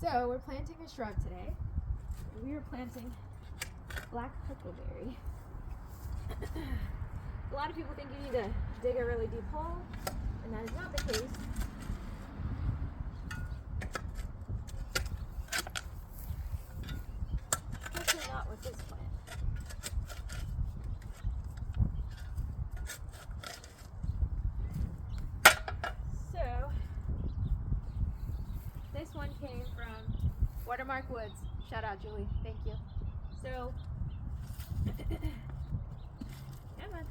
So we're planting a shrub today. We are planting black huckleberry. A lot of people think you need to dig a really deep hole, and that is not the case. Especially not with this plant. So, this one came from Watermark Woods. Shout out, Julie. Thank you. So, come on.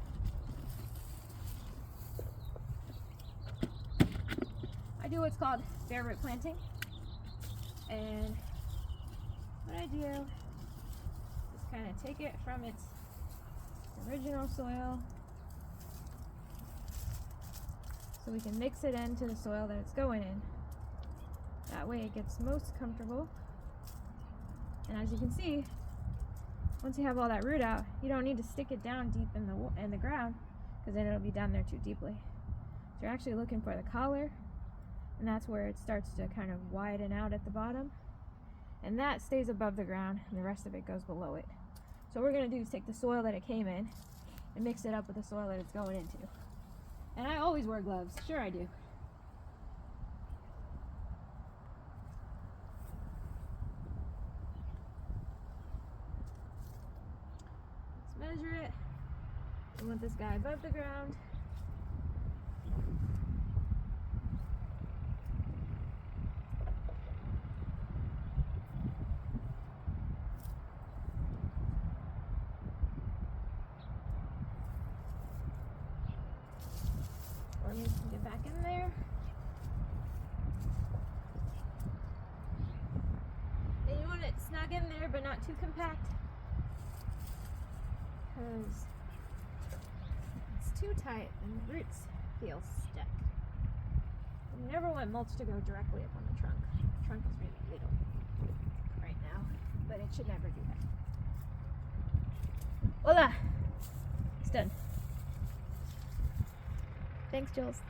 I do what's called bare root planting. And what I do is kind of take it from its original soil so we can mix it into the soil that it's going in. That way it gets most comfortable. And as you can see, once you have all that root out, you don't need to stick it down deep in the ground, because then it'll be down there too deeply. So you're actually looking for the collar, and that's where it starts to kind of widen out at the bottom. And that stays above the ground, and the rest of it goes below it. So what we're going to do is take the soil that it came in and mix it up with the soil that it's going into. And I always wear gloves. Sure I do. Let's measure it. We want this guy above the ground. Or you can get back in there. And you want it snug in there, but not too compact, because it's too tight and the roots feel stuck. And you never want mulch to go directly up on the trunk. The trunk is really little right now, but it should never do that. Voila! It's done. Thanks, Jules.